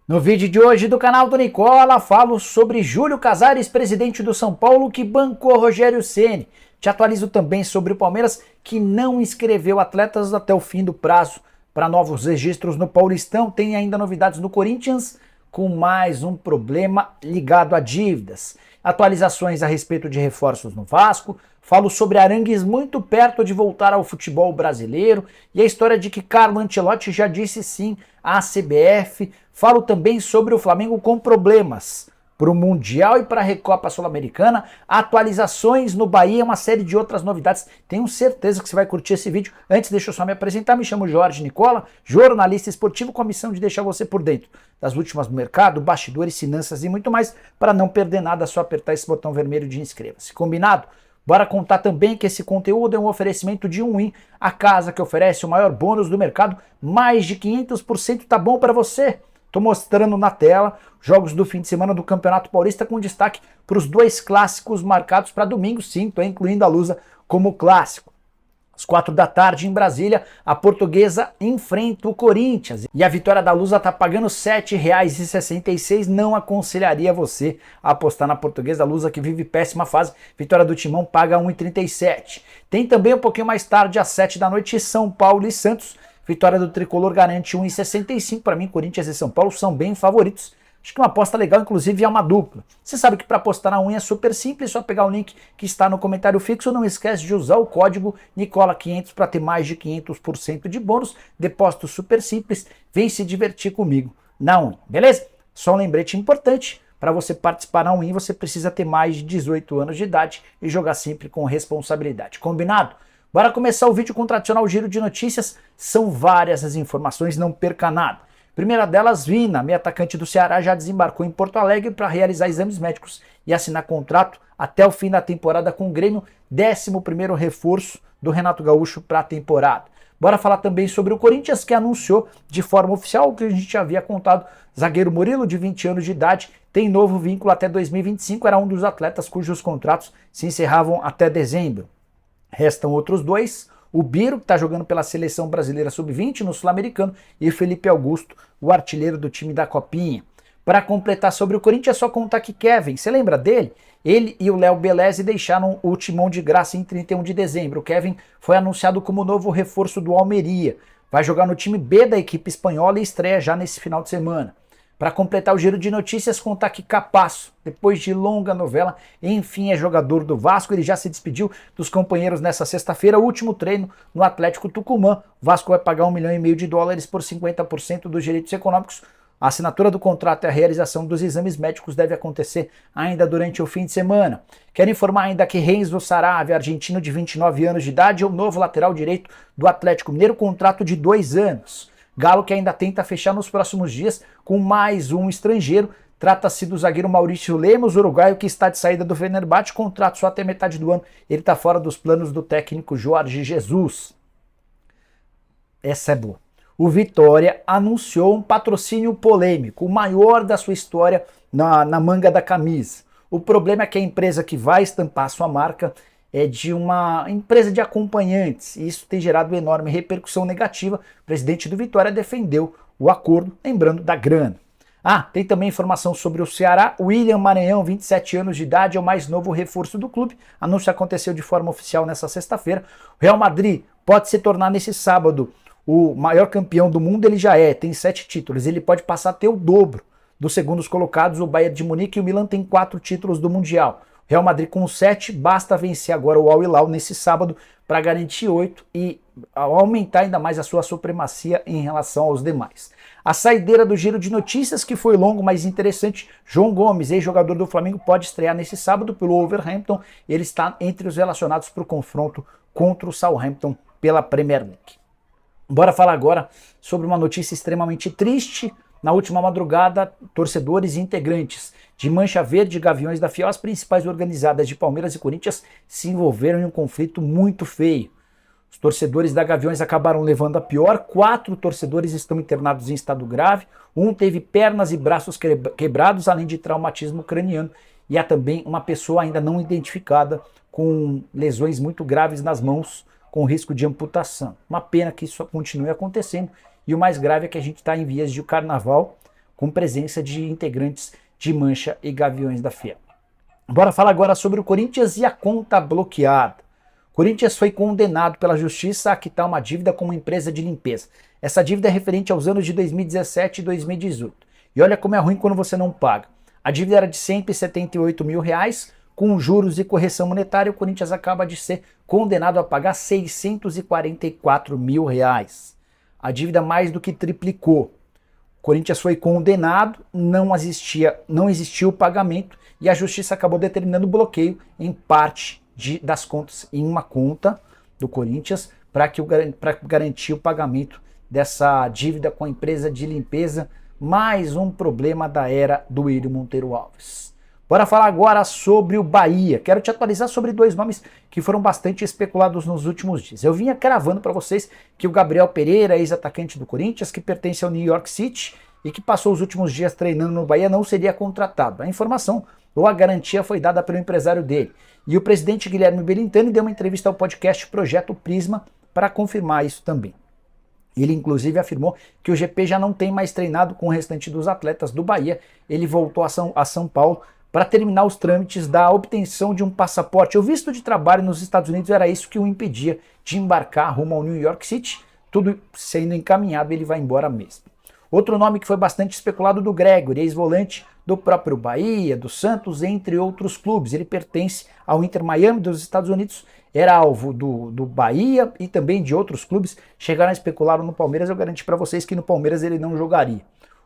No vídeo de hoje do canal do Nicola, falo sobre Júlio Casares, presidente do São Paulo, que bancou Rogério Ceni. Te atualizo também sobre o Palmeiras, que não inscreveu atletas até o fim do prazo para novos registros no Paulistão. Tem ainda novidades no Corinthians, com mais um problema ligado a dívidas. Atualizações a respeito de reforços no Vasco. Falo sobre Arangues muito perto de voltar ao futebol brasileiro e a história de que Carlo Ancelotti já disse sim à CBF. Falo também sobre o Flamengo com problemas para o Mundial e para a Recopa Sul-Americana, atualizações no Bahia, uma série de outras novidades. Tenho certeza que você vai curtir esse vídeo. Antes, deixa eu só me apresentar. Me chamo Jorge Nicola, jornalista esportivo com a missão de deixar você por dentro das últimas do mercado, bastidores, finanças e muito mais. Para não perder nada, é só apertar esse botão vermelho de inscreva-se. Combinado? Bora contar também que esse conteúdo é um oferecimento de Win, a casa que oferece o maior bônus do mercado, mais de 500%. Tá bom para você? Estou mostrando na tela jogos do fim de semana do Campeonato Paulista com destaque para os dois clássicos marcados para domingo, sim, estou incluindo a Lusa como clássico. Às 4 da tarde em Brasília, a Portuguesa enfrenta o Corinthians. E a vitória da Lusa está pagando R$ 7,66. Não aconselharia você a apostar na Portuguesa. A Lusa que vive péssima fase. Vitória do Timão paga R$ 1,37. Tem também um pouquinho mais tarde, às 7 da noite, São Paulo e Santos. Vitória do Tricolor garante 1,65. Para mim, Corinthians e São Paulo são bem favoritos. Acho que uma aposta legal, inclusive, é uma dupla. Você sabe que para apostar na unha é super simples, é só pegar o link que está no comentário fixo. Não esquece de usar o código Nicola500 para ter mais de 500% de bônus. Depósito super simples. Vem se divertir comigo na unha, beleza? Só um lembrete importante. Para você participar na unha, você precisa ter mais de 18 anos de idade e jogar sempre com responsabilidade. Combinado? Bora começar o vídeo com o tradicional giro de notícias. São várias as informações, não perca nada. Primeira delas, Vina, meio atacante do Ceará, já desembarcou em Porto Alegre para realizar exames médicos e assinar contrato até o fim da temporada com o Grêmio, 11º reforço do Renato Gaúcho para a temporada. Bora falar também sobre o Corinthians, que anunciou de forma oficial o que a gente já havia contado. Zagueiro Murilo, de 20 anos de idade, tem novo vínculo até 2025, era um dos atletas cujos contratos se encerravam até dezembro. Restam outros dois, o Biro, que está jogando pela Seleção Brasileira Sub-20 no Sul-Americano, e o Felipe Augusto, o artilheiro do time da Copinha. Para completar sobre o Corinthians, é só contar que Kevin, você lembra dele? Ele e o Léo Beleze deixaram o timão de graça em 31 de dezembro. O Kevin foi anunciado como novo reforço do Almeria. Vai jogar no time B da equipe espanhola e estreia já nesse final de semana. Para completar o giro de notícias, contar que Capasso, depois de longa novela, enfim é jogador do Vasco. Ele já se despediu dos companheiros nessa sexta-feira, último treino no Atlético Tucumã. O Vasco vai pagar $1,5 milhão por 50% dos direitos econômicos. A assinatura do contrato e a realização dos exames médicos deve acontecer ainda durante o fim de semana. Quero informar ainda que Renzo Saravia, argentino de 29 anos de idade, é o novo lateral direito do Atlético Mineiro, contrato de 2 anos. Galo que ainda tenta fechar nos próximos dias com mais um estrangeiro. Trata-se do zagueiro Maurício Lemos, uruguaio que está de saída do Fenerbahçe, contrato só até metade do ano. Ele está fora dos planos do técnico Jorge Jesus. Essa é boa. O Vitória anunciou um patrocínio polêmico, o maior da sua história na manga da camisa. O problema é que a empresa que vai estampar sua marca é de uma empresa de acompanhantes, e isso tem gerado enorme repercussão negativa. O presidente do Vitória defendeu o acordo, lembrando da grana. Tem também informação sobre o Ceará. William Maranhão, 27 anos de idade, é o mais novo reforço do clube. O anúncio aconteceu de forma oficial nessa sexta-feira. O Real Madrid pode se tornar nesse sábado o maior campeão do mundo. Ele já tem 7 títulos, ele pode passar a ter o dobro dos segundos colocados, o Bayern de Munique, e o Milan tem 4 títulos do Mundial. Real Madrid com 7, basta vencer agora o Al Hilal nesse sábado para garantir 8 e aumentar ainda mais a sua supremacia em relação aos demais. A saideira do giro de notícias, que foi longo, mas interessante. João Gomes, ex-jogador do Flamengo, pode estrear nesse sábado pelo Wolverhampton. Ele está entre os relacionados para o confronto contra o Southampton pela Premier League. Bora falar agora sobre uma notícia extremamente triste. Na última madrugada, torcedores e integrantes de Mancha Verde e Gaviões da Fiel, as principais organizadas de Palmeiras e Corinthians, se envolveram em um conflito muito feio. Os torcedores da Gaviões acabaram levando a pior. 4 torcedores estão internados em estado grave. Um teve pernas e braços quebrados, além de traumatismo craniano. E há também uma pessoa ainda não identificada com lesões muito graves nas mãos, com risco de amputação. Uma pena que isso continue acontecendo. E o mais grave é que a gente está em vias de carnaval, com presença de integrantes de Mancha e Gaviões da Fiel. Bora falar agora sobre o Corinthians e a conta bloqueada. O Corinthians foi condenado pela justiça a quitar uma dívida com uma empresa de limpeza. Essa dívida é referente aos anos de 2017 e 2018. E olha como é ruim quando você não paga. A dívida era de R$178 mil, com juros e correção monetária, o Corinthians acaba de ser condenado a pagar R$644 mil. A dívida mais do que triplicou. O Corinthians foi condenado, não existiu o pagamento e a justiça acabou determinando o bloqueio em parte das contas, em uma conta do Corinthians, para garantir o pagamento dessa dívida com a empresa de limpeza. Mais um problema da era do William Monteiro Alves. Bora falar agora sobre o Bahia. Quero te atualizar sobre dois nomes que foram bastante especulados nos últimos dias. Eu vinha cravando para vocês que o Gabriel Pereira, ex-atacante do Corinthians, que pertence ao New York City e que passou os últimos dias treinando no Bahia, não seria contratado. A informação ou a garantia foi dada pelo empresário dele. E o presidente Guilherme Belintani deu uma entrevista ao podcast Projeto Prisma para confirmar isso também. Ele inclusive afirmou que o GP já não tem mais treinado com o restante dos atletas do Bahia. Ele voltou a São Paulo para terminar os trâmites da obtenção de um passaporte. O visto de trabalho nos Estados Unidos era isso que o impedia de embarcar rumo ao New York City. Tudo sendo encaminhado, ele vai embora mesmo. Outro nome que foi bastante especulado, do Gregory, ex-volante do próprio Bahia, do Santos, entre outros clubes. Ele pertence ao Inter Miami dos Estados Unidos, era alvo do Bahia e também de outros clubes. Chegaram a especular no Palmeiras, eu garanti para vocês que no Palmeiras ele não jogaria.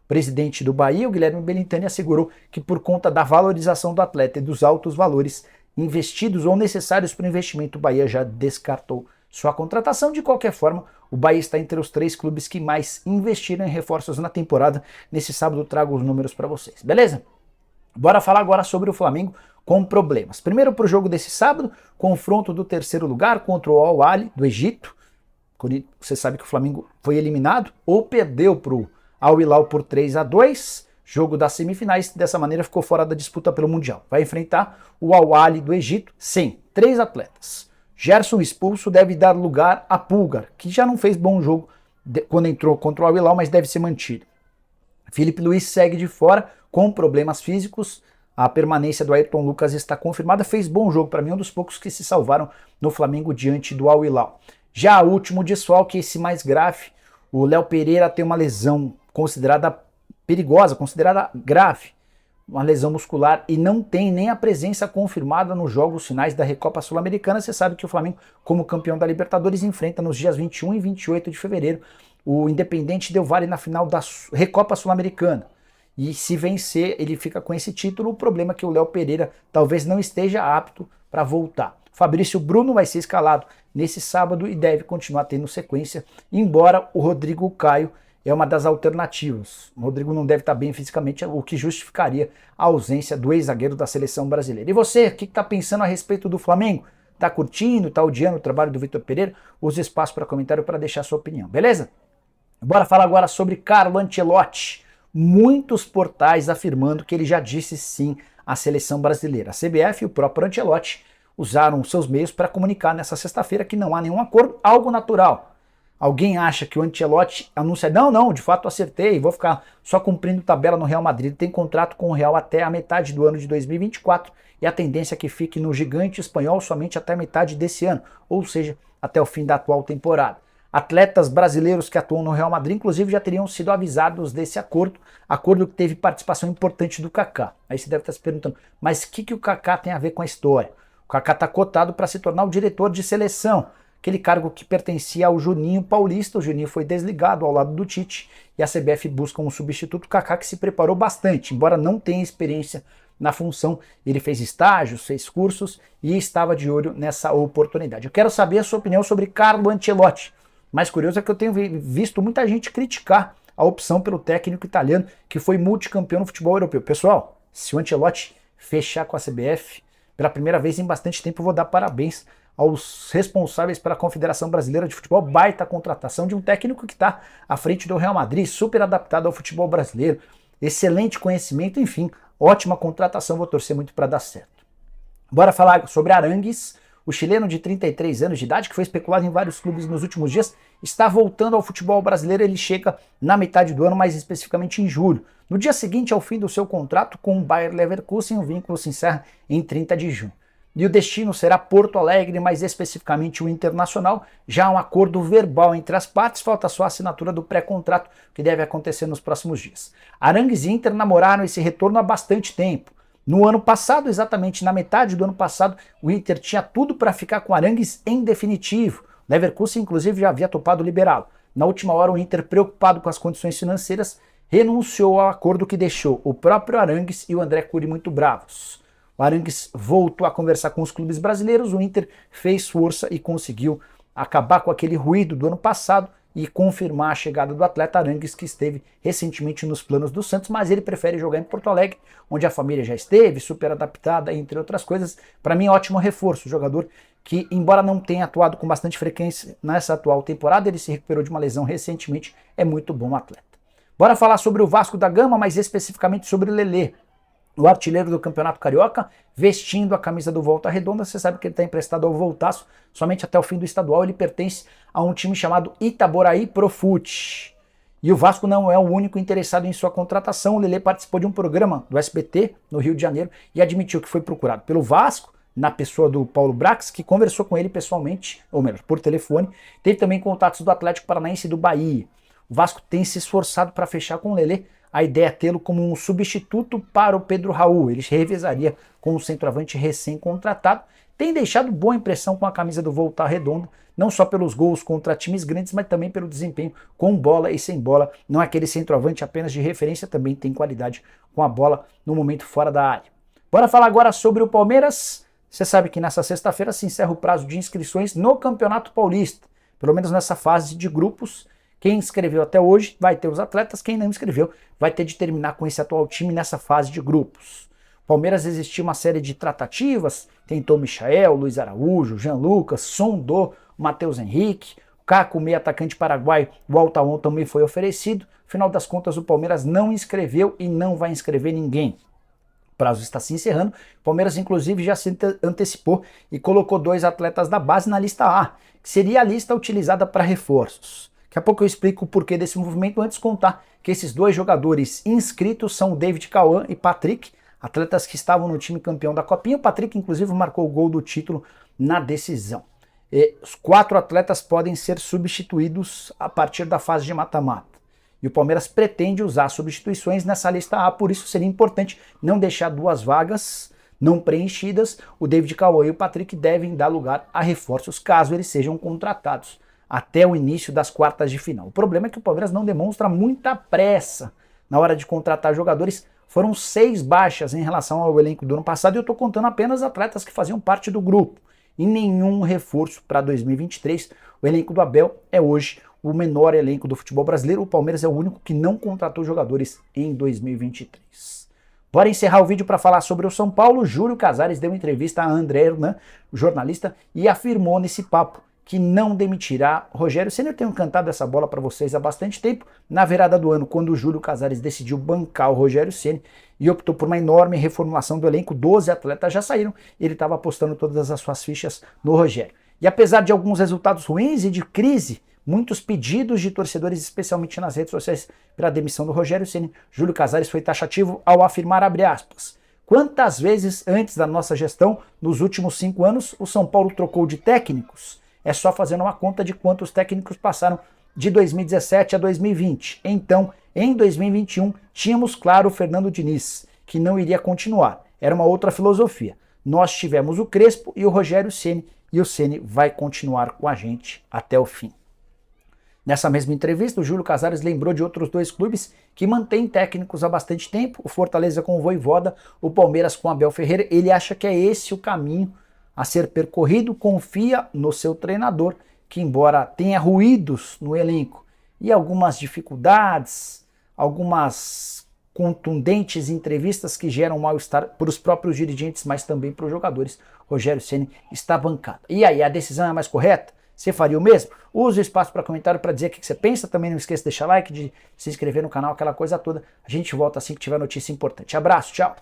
O presidente do Bahia, o Guilherme Belintani, assegurou que por conta da valorização do atleta e dos altos valores investidos ou necessários para o investimento, o Bahia já descartou sua contratação. De qualquer forma, o Bahia está entre os 3 clubes que mais investiram em reforços na temporada. Nesse sábado trago os números para vocês, beleza? Bora falar agora sobre o Flamengo com problemas. Primeiro para o jogo desse sábado, confronto do 3º lugar contra o Al Ahly do Egito. Você sabe que o Flamengo foi eliminado ou perdeu para o Al Hilal por 3-2, jogo das semifinais. Dessa maneira ficou fora da disputa pelo Mundial. Vai enfrentar o Al Ahly do Egito sem 3 atletas. Gerson expulso deve dar lugar a Pulgar, que já não fez bom jogo quando entrou contra o Al Hilal, mas deve ser mantido. Felipe Luiz segue de fora com problemas físicos. A permanência do Ayrton Lucas está confirmada. Fez bom jogo, para mim, um dos poucos que se salvaram no Flamengo diante do Al Hilal. Já o último desfalque, esse mais grave, o Léo Pereira tem uma lesão considerada perigosa, considerada grave, uma lesão muscular, e não tem nem a presença confirmada nos jogos finais da Recopa Sul-Americana. Você sabe que o Flamengo, como campeão da Libertadores, enfrenta nos dias 21 e 28 de fevereiro o Independente Del Valle na final da Recopa Sul-Americana. E se vencer, ele fica com esse título. O problema é que o Léo Pereira talvez não esteja apto para voltar. Fabrício Bruno vai ser escalado nesse sábado e deve continuar tendo sequência, embora o Rodrigo Caio é uma das alternativas. O Rodrigo não deve estar bem fisicamente, o que justificaria a ausência do ex-zagueiro da seleção brasileira. E você, o que está pensando a respeito do Flamengo? Está curtindo, está odiando o trabalho do Vitor Pereira? Use espaço para comentário para deixar sua opinião, beleza? Bora falar agora sobre Carlo Ancelotti. Muitos portais afirmando que ele já disse sim à seleção brasileira. A CBF e o próprio Ancelotti usaram seus meios para comunicar nessa sexta-feira que não há nenhum acordo, algo natural. Alguém acha que o Ancelotti anuncia, não, de fato acertei, vou ficar só cumprindo tabela no Real Madrid. Ele tem contrato com o Real até a metade do ano de 2024 e a tendência é que fique no gigante espanhol somente até a metade desse ano, ou seja, até o fim da atual temporada. Atletas brasileiros que atuam no Real Madrid, inclusive, já teriam sido avisados desse acordo que teve participação importante do Kaká. Aí você deve estar se perguntando, mas o que o Kaká tem a ver com a história? O Kaká está cotado para se tornar o diretor de seleção, aquele cargo que pertencia ao Juninho Paulista. O Juninho foi desligado ao lado do Tite e a CBF busca um substituto. O Kaká, que se preparou bastante, embora não tenha experiência na função, ele fez estágios, fez cursos e estava de olho nessa oportunidade. Eu quero saber a sua opinião sobre Carlo Ancelotti. Mais curioso é que eu tenho visto muita gente criticar a opção pelo técnico italiano que foi multicampeão no futebol europeu. Pessoal, se o Ancelotti fechar com a CBF, pela primeira vez em bastante tempo, eu vou dar parabéns aos responsáveis pela Confederação Brasileira de Futebol. Baita contratação de um técnico que está à frente do Real Madrid, super adaptado ao futebol brasileiro, excelente conhecimento, enfim, ótima contratação, vou torcer muito para dar certo. Bora falar sobre Arangues. O chileno de 33 anos de idade, que foi especulado em vários clubes nos últimos dias, está voltando ao futebol brasileiro. Ele chega na metade do ano, mais especificamente em julho. No dia seguinte ao fim do seu contrato com o Bayer Leverkusen, o vínculo se encerra em 30 de junho. E o destino será Porto Alegre, mais especificamente o Internacional. Já há um acordo verbal entre as partes, falta só a assinatura do pré-contrato, que deve acontecer nos próximos dias. Arangues e Inter namoraram esse retorno há bastante tempo. No ano passado, exatamente na metade do ano passado, o Inter tinha tudo para ficar com Arangues em definitivo. Leverkusen, inclusive, já havia topado liberá-lo. Na última hora, o Inter, preocupado com as condições financeiras, renunciou ao acordo que deixou o próprio Arangues e o André Curi muito bravos. O Arangues voltou a conversar com os clubes brasileiros, o Inter fez força e conseguiu acabar com aquele ruído do ano passado e confirmar a chegada do atleta Arangues, que esteve recentemente nos planos do Santos, mas ele prefere jogar em Porto Alegre, onde a família já esteve, super adaptada, entre outras coisas. Para mim, ótimo reforço, jogador que, embora não tenha atuado com bastante frequência nessa atual temporada, ele se recuperou de uma lesão recentemente, é muito bom atleta. Bora falar sobre o Vasco da Gama, mais especificamente sobre o Lelê, o artilheiro do Campeonato Carioca, vestindo a camisa do Volta Redonda. Você sabe que ele está emprestado ao Voltaço, somente até o fim do estadual. Ele pertence a um time chamado Itaboraí Profute. E o Vasco não é o único interessado em sua contratação. O Lelê participou de um programa do SBT, no Rio de Janeiro, e admitiu que foi procurado pelo Vasco, na pessoa do Paulo Brax, que conversou com ele pessoalmente, ou melhor, por telefone. Teve também contatos do Atlético Paranaense e do Bahia. O Vasco tem se esforçado para fechar com o Lelê. A ideia é tê-lo como um substituto para o Pedro Raul. Ele revezaria com o centroavante recém-contratado. Tem deixado boa impressão com a camisa do Volta Redonda, não só pelos gols contra times grandes, mas também pelo desempenho com bola e sem bola. Não é aquele centroavante apenas de referência, também tem qualidade com a bola no momento fora da área. Bora falar agora sobre o Palmeiras. Você sabe que nessa sexta-feira se encerra o prazo de inscrições no Campeonato Paulista, pelo menos nessa fase de grupos. Quem inscreveu até hoje vai ter os atletas, quem não inscreveu vai ter de terminar com esse atual time nessa fase de grupos. Palmeiras existiu uma série de tratativas, tentou Michael, Luiz Araújo, Jean Lucas, sondou Matheus Henrique, o Caco, meio atacante paraguaio, o Altaon também foi oferecido. Afinal das contas, o Palmeiras não inscreveu e não vai inscrever ninguém. O prazo está se encerrando. O Palmeiras, inclusive, já se antecipou e colocou 2 atletas da base na lista A, que seria a lista utilizada para reforços. Daqui a pouco eu explico o porquê desse movimento, antes de contar que esses 2 jogadores inscritos são o David Cauã e Patrick, atletas que estavam no time campeão da Copinha. O Patrick, inclusive, marcou o gol do título na decisão. Os 4 atletas podem ser substituídos a partir da fase de mata-mata. E o Palmeiras pretende usar substituições nessa lista A, por isso seria importante não deixar 2 vagas não preenchidas. O David Cauã e o Patrick devem dar lugar a reforços caso eles sejam contratados até o início das quartas de final. O problema é que o Palmeiras não demonstra muita pressa na hora de contratar jogadores. Foram 6 baixas em relação ao elenco do ano passado e eu estou contando apenas atletas que faziam parte do grupo. E nenhum reforço para 2023. O elenco do Abel é hoje o menor elenco do futebol brasileiro. O Palmeiras é o único que não contratou jogadores em 2023. Bora encerrar o vídeo para falar sobre o São Paulo. Júlio Casares deu entrevista a André Hernan, o jornalista, e afirmou nesse papo que não demitirá Rogério Ceni. Eu tenho cantado essa bola para vocês há bastante tempo. Na virada do ano, quando o Júlio Casares decidiu bancar o Rogério Ceni e optou por uma enorme reformulação do elenco, 12 atletas já saíram, e ele estava apostando todas as suas fichas no Rogério. E apesar de alguns resultados ruins e de crise, muitos pedidos de torcedores, especialmente nas redes sociais, pela demissão do Rogério Ceni, Júlio Casares foi taxativo ao afirmar, abre aspas, quantas vezes antes da nossa gestão, nos últimos 5 anos, o São Paulo trocou de técnicos? É só fazendo uma conta de quantos técnicos passaram de 2017 a 2020. Então, em 2021, tínhamos claro o Fernando Diniz, que não iria continuar. Era uma outra filosofia. Nós tivemos o Crespo e o Rogério Ceni, e o Ceni vai continuar com a gente até o fim. Nessa mesma entrevista, o Júlio Casares lembrou de outros 2 clubes que mantêm técnicos há bastante tempo, o Fortaleza com o Vojvoda, o Palmeiras com Abel Ferreira. Ele acha que é esse o caminho a ser percorrido, confia no seu treinador, que embora tenha ruídos no elenco e algumas dificuldades, algumas contundentes entrevistas que geram mal-estar para os próprios dirigentes, mas também para os jogadores, Rogério Ceni está bancado. E aí, a decisão é mais correta? Você faria o mesmo? Use o espaço para comentário para dizer o que você pensa. Também não esqueça de deixar like, de se inscrever no canal, aquela coisa toda. A gente volta assim que tiver notícia importante. Abraço, tchau!